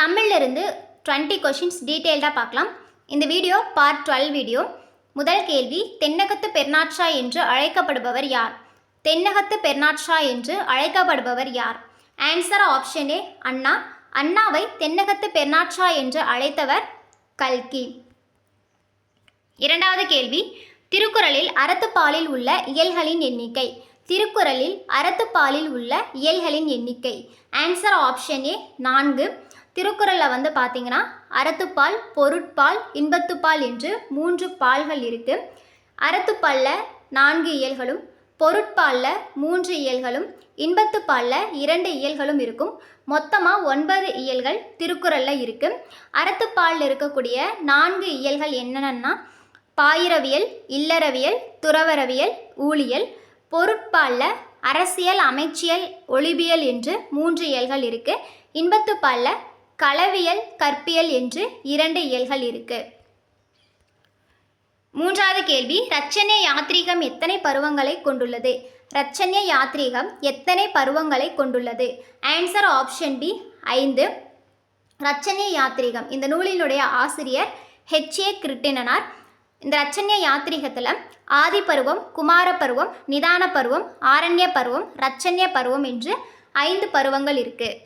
தமிழிலிருந்து 20 questions டீட்டெயில்டாக பார்க்கலாம். இந்த வீடியோ பார்ட் 12 வீடியோ. முதல் கேள்வி, தென்னகத்து பெர்னாட்ஷா என்று அழைக்கப்படுபவர் யார்? தென்னகத்து பெர்னாட்ஷா என்று அழைக்கப்படுபவர் யார்? ஆன்சர் ஆப்ஷன் ஏ அண்ணா. அண்ணாவை தென்னகத்து பெர்னாட்ஷா என்று அழைத்தவர் கல்கி. இரண்டாவது கேள்வி, திருக்குறளில் அறத்துப்பாலில் உள்ள இயல்களின் எண்ணிக்கை. திருக்குறளில் அறத்துப்பாலில் உள்ள இயல்களின் எண்ணிக்கை. Answer option A 4. திருக்குறளில் பார்த்தீங்கன்னா அறத்துப்பால், பொருட்பால், இன்பத்துப்பால் என்று 3 பால்கள் இருக்குது. அறத்துப்பாலில் 4 இயல்களும், பொருட்பாலில் 3 இயல்களும், இன்பத்துப்பாலில் 2 இயல்களும் இருக்கும். மொத்தமாக 9 இயல்கள் திருக்குறளில் இருக்குது. அறத்துப்பாலில் இருக்கக்கூடிய 4 இயல்கள் என்னென்னா பாயிரவியல், இல்லறவியல், துறவரவியல், ஊழியல். பொருட்பாலில் அரசியல், அமைச்சியல், ஒளிபியல் என்று 3 இயல்கள் இருக்குது. இன்பத்துப்பாலில் களவியல், கற்பியல் என்று 2 இயல்கள் இருக்குது. மூன்றாவது கேள்வி, ரச்சன்ய யாத்ரீகம் எத்தனை பருவங்களை கொண்டுள்ளது? ரச்சன்ய யாத்ரீகம் எத்தனை பருவங்களை கொண்டுள்ளது? Answer option D 5. Ratchanya Yathrigam இந்த நூலினுடைய ஆசிரியர் H.A. கிருட்டிணனார். இந்த ரச்சன்ய யாத்ரீகத்தில் ஆதி பருவம், குமார பருவம், நிதான பருவம், ஆரண்ய பருவம், ரச்சன்ய பருவம் என்று 5 பருவங்கள் இருக்குது.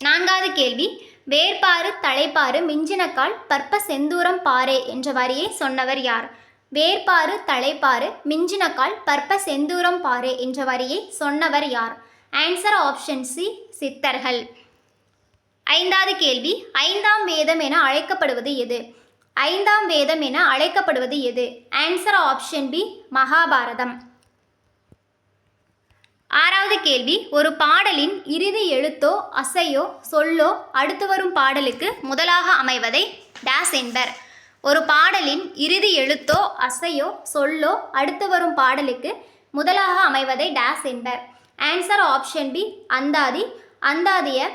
நான்காவது கேள்வி, வேர்பாறு தலைப்பாறு மிஞ்சினக்கால் பற்ப செந்தூரம் பாரே என்ற வரியை சொன்னவர் யார்? வேர்பாறு தலைப்பாறு மிஞ்சினக்கால் பற்ப செந்தூரம் பாரே என்ற வரியை சொன்னவர் யார்? ஆன்சர் ஆப்ஷன் சி சித்தர்கள். ஐந்தாவது கேள்வி, 5ஆம் வேதம் என அழைக்கப்படுவது எது? 5ஆம் வேதம் என அழைக்கப்படுவது எது? Answer option B Mahabharatam. ஆறாவது கேள்வி, ஒரு பாடலின் இறுதி எழுத்தோ அசையோ சொல்லோ அடுத்து வரும் பாடலுக்கு முதலாக அமைவதை டேஸ் என்பர். ஒரு பாடலின் இறுதி எழுத்தோ அசையோ சொல்லோ அடுத்து வரும் பாடலுக்கு முதலாக அமைவதை டேஸ் என்பர். ஆன்சர் ஆப்ஷன் பி அந்தாதி. அந்தாதிய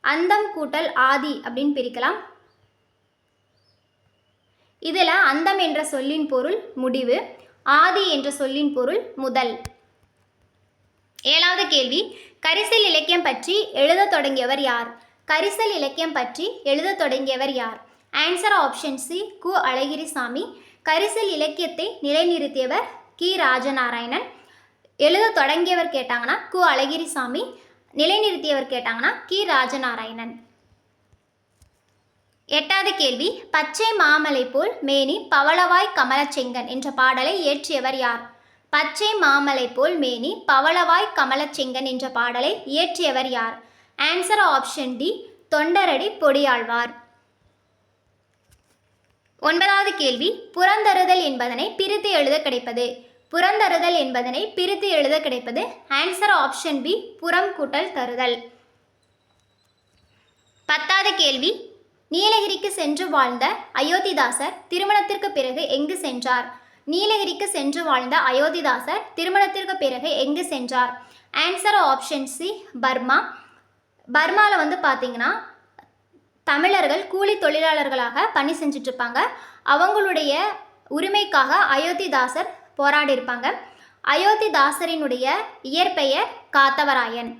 அந்தம் கூட்டல் ஆதி அப்படின்னு பிரிக்கலாம். இதில் அந்தம் என்ற சொல்லின் பொருள் முடிவு, ஆதி என்ற சொல்லின் பொருள் முதல். ஏழாவது கேள்வி, கரிசல் இலக்கியம் பற்றி எழுத தொடங்கியவர் யார்? கரிசல் இலக்கியம் பற்றி எழுத தொடங்கியவர் யார்? ஆன்சர் ஆப்ஷன் சி கு அழகிரிசாமி. கரிசல் இலக்கியத்தை நிலைநிறுத்தியவர் கி ராஜநாராயணன். எழுத தொடங்கியவர் கேட்டாங்கன்னா கு அழகிரிசாமி, நிலைநிறுத்தியவர் கேட்டாங்கன்னா கி ராஜநாராயணன். எட்டாவது கேள்வி, பச்சை மாமலை போல் மேனி பவளவாய் கமலச்செங்கன் என்ற பாடலை இயற்றியவர் யார்? பச்சை மாமலை போல் மேனி பவளவாய் கமலச்செங்கன் என்ற பாடலை இயற்றியவர் யார்? ஆன்சர் ஆப்ஷன் டி தொண்டரடி பொடியாழ்வார். ஒன்பதாவது கேள்வி, புறந்தருதல் என்பதனை பிரித்து எழுத கிடைப்பது. புறந்தருதல் என்பதனை பிரித்து எழுத கிடைப்பது. ஆன்சர் ஆப்ஷன் பி புறம் கூட்டல் தருதல். பத்தாவது கேள்வி, நீலகிரிக்கு சென்று வாழ்ந்த அயோத்திதாசர் திருமணத்திற்கு பிறகு எங்கு சென்றார்? நீலகிரிக்கு சென்று வாழ்ந்த அயோத்திதாசர் திருமணத்திற்கு பிறகு எங்கு சென்றார்? Answer option C Burma. பர்மாவில் பார்த்தீங்கன்னா தமிழர்கள் கூலி தொழிலாளர்களாக பணி செஞ்சிட்ருப்பாங்க. அவங்களுடைய உரிமைக்காக அயோத்திதாசர் போராடி இருப்பாங்க. அயோத்திதாசரினுடைய இயற்பெயர் காத்தவராயன்.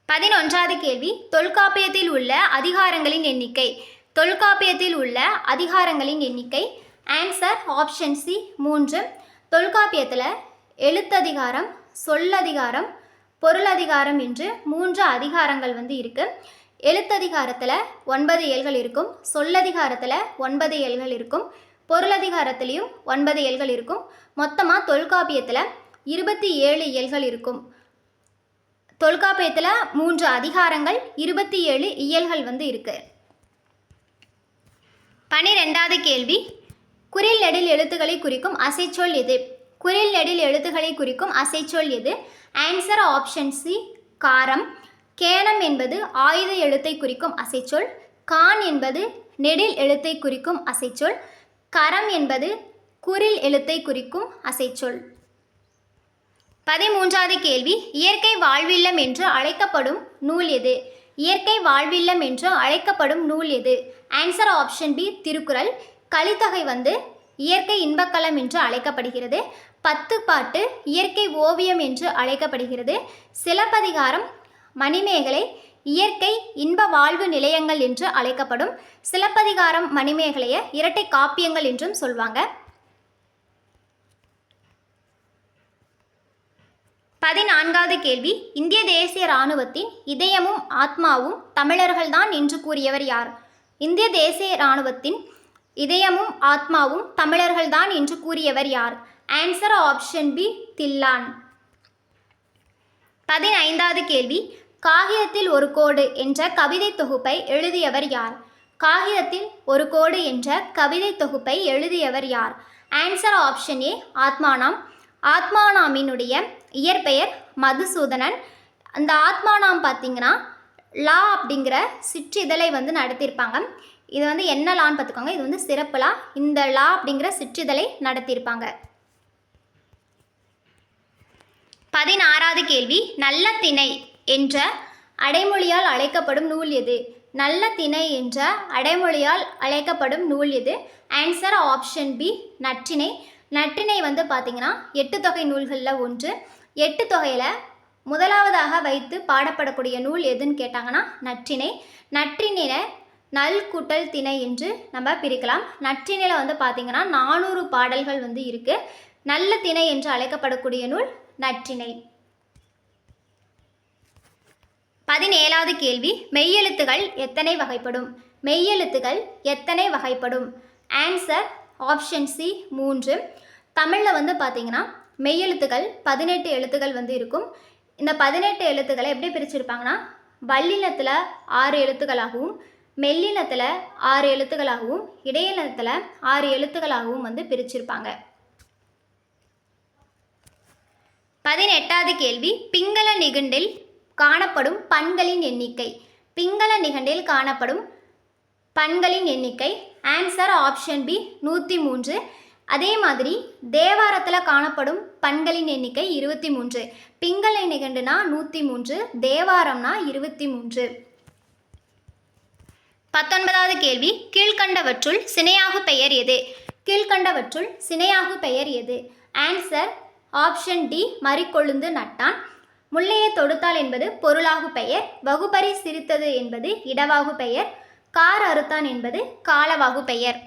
11வது கேள்வி, தொல்காப்பியத்தில் உள்ள அதிகாரங்களின் எண்ணிக்கை. தொல்காப்பியத்தில் உள்ள அதிகாரங்களின் எண்ணிக்கை. Answer option C 3. தொல்காப்பியத்தில் எழுத்ததிகாரம், சொல்லதிகாரம், பொருளதிகாரம் என்று 3 அதிகாரங்கள் இருக்குது. எழுத்ததிகாரத்தில் 9 இயல்கள் இருக்கும், சொல்லதிகாரத்தில் 9 இயல்கள் இருக்கும், பொருளதிகாரத்திலையும் 9 இயல்கள் இருக்கும். மொத்தமாக தொல்காப்பியத்தில் 27 இயல்கள் இருக்கும். தொல்காப்பியத்தில் 3 அதிகாரங்கள், 27 இயல்கள் இருக்குது. 12வது கேள்வி, குறில் நெடில் எழுத்துக்களை குறிக்கும் அசைச்சொல் எது? குறில் நெடில் எழுத்துக்களை குறிக்கும் அசைச்சொல் எது? ஆன்சர் ஆப்ஷன் சி காரம். கேனம் என்பது ஆயுத எழுத்தை குறிக்கும் அசைச்சொல். கான் என்பது நெடில் எழுத்தை குறிக்கும் அசைச்சொல். கரம் என்பது குறில் எழுத்தை குறிக்கும் அசைச்சொல். 13வது கேள்வி, இயற்கை வாழ்வில்லம் என்று அழைக்கப்படும் நூல் எது? இயற்கை வாழ்வில்லம் என்று அழைக்கப்படும் நூல் எது? Answer option B Thirukkural. Kalithogai இயற்கை இன்பக்களம் என்று அழைக்கப்படுகிறது. 10 பாட்டு இயற்கை ஓவியம் என்று அழைக்கப்படுகிறது. சிலப்பதிகாரம் மணிமேகலை இயற்கை இன்ப வாழ்வு நிலையங்கள் என்று அழைக்கப்படும். சிலப்பதிகாரம் மணிமேகலைய இரட்டை காப்பியங்கள் என்றும் சொல்வாங்க. 14வது கேள்வி, இந்திய தேசிய இராணுவத்தின் இதயமும் ஆத்மாவும் தமிழர்கள்தான் என்று கூறியவர் யார்? இந்திய தேசிய இராணுவத்தின் இதயமும் ஆத்மாவும் தமிழர்கள்தான் என்று கூறியவர் யார்? Answer option B, Dhillon. 15வது கேள்வி, காகிதத்தில் ஒரு கோடு என்ற கவிதை தொகுப்பை எழுதியவர் யார்? காகிதத்தில் ஒரு கோடு என்ற கவிதை தொகுப்பை எழுதியவர் யார்? Answer option A, ஆத்மானாம். ஆத்மானாமினுடைய இயற்பெயர் மதுசூதனன். அந்த ஆத்மானாம் பார்த்தீங்கன்னா லா அப்படிங்கிற சிற்றிதழை நடத்தியிருப்பாங்க. இது என்ன லான்னு பார்த்துக்கோங்க, இது சிறப்பு லா. இந்த லா அப்படிங்கிற சிற்றிதழை நடத்தியிருப்பாங்க. 16வது கேள்வி, நல்ல திணை என்ற அடைமொழியால் அழைக்கப்படும் நூல் எது? நல்ல திணை என்ற அடைமொழியால் அழைக்கப்படும் நூல் எது? Answer option B, Natrinai. Natrinai பார்த்தீங்கன்னா 8 தொகை நூல்களில் ஒன்று. 8 தொகையில் முதலாவதாக வைத்து பாடப்படக்கூடிய நூல் எதுன்னு கேட்டாங்கன்னா நற்றிணை. நற்றிணையை நல் கூட்டல் திணை என்று நம்ம பிரிக்கலாம். நற்றிணையில் பார்த்தீங்கன்னா 400 பாடல்கள் இருக்குது. நல்ல திணை என்று அழைக்கப்படக்கூடிய நூல் நற்றிணை. 17வது கேள்வி, மெய்யெழுத்துகள் எத்தனை வகைப்படும்? மெய்யெழுத்துகள் எத்தனை வகைப்படும்? Answer option C, 3. தமிழில் பார்த்தீங்கன்னா மெய்யெழுத்துக்கள் 18 எழுத்துக்கள் இருக்கும். இந்த 18 எழுத்துக்களை எப்படி பிரிச்சிருப்பாங்கன்னா, வல்லினத்தில் 6 எழுத்துக்களாகவும், மெல்லினத்தில் 6 எழுத்துக்களாகவும், இடையினத்தில் 6 எழுத்துக்களாகவும் பிரிச்சிருப்பாங்க. 18வது கேள்வி, பிங்கள நிகண்டில் காணப்படும் பண்களின் எண்ணிக்கை. பிங்கள நிகண்டில் காணப்படும் பண்களின் எண்ணிக்கை. Answer option B, 103. அதே மாதிரி தேவாரத்தில் காணப்படும் பண்களின் எண்ணிக்கை 23. பிங்கள நிகண்டுனா 103, தேவாரம்னா 23. 19வது கேள்வி, கீழ்கண்டவற்றுள் சினையாகு பெயர் எது? கீழ்கண்டவற்றுள் சினையாகு பெயர் எது? ஆன்சர் ஆப்ஷன் டி, மறிக்கொழுந்து நட்டான். முல்லையை தொடுத்தால் என்பது பொருளாகு பெயர். வகுப்பறி சிரித்தது என்பது இடவாகு பெயர். கார் அறுத்தான் என்பது காலவாகு பெயர்.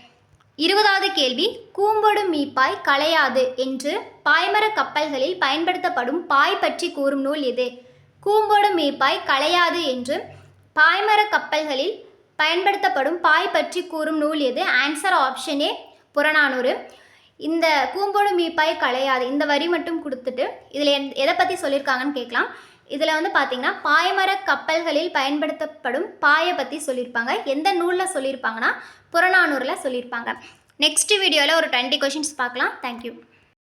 20வது கேள்வி, கூம்பொடு மீப்பாய் களையாது என்று பாய்மர கப்பல்களில் பயன்படுத்தப்படும் பாய் பற்றி கூறும் நூல் எது? கூம்பொடு மீப்பாய் களையாது என்று பாய்மர கப்பல்களில் பயன்படுத்தப்படும் பாய் பற்றி கூறும் நூல் எது? Answer option A, Purananuru. இந்த கூம்பொடு மீப்பாய் களையாது இந்த வரி மட்டும் கொடுத்துட்டு இதில் எதை பற்றி சொல்லியிருக்காங்கன்னு கேட்கலாம். இதில் பார்த்தீங்கன்னா பாய்மர கப்பல்களில் பயன்படுத்தப்படும் பாயை பற்றி சொல்லியிருப்பாங்க. எந்த நூலில் சொல்லியிருப்பாங்கன்னா புறநானூரில் சொல்லியிருப்பாங்க. நெக்ஸ்ட் வீடியோவில் ஒரு 20 கொஷின்ஸ் பார்க்கலாம். தேங்க்யூ.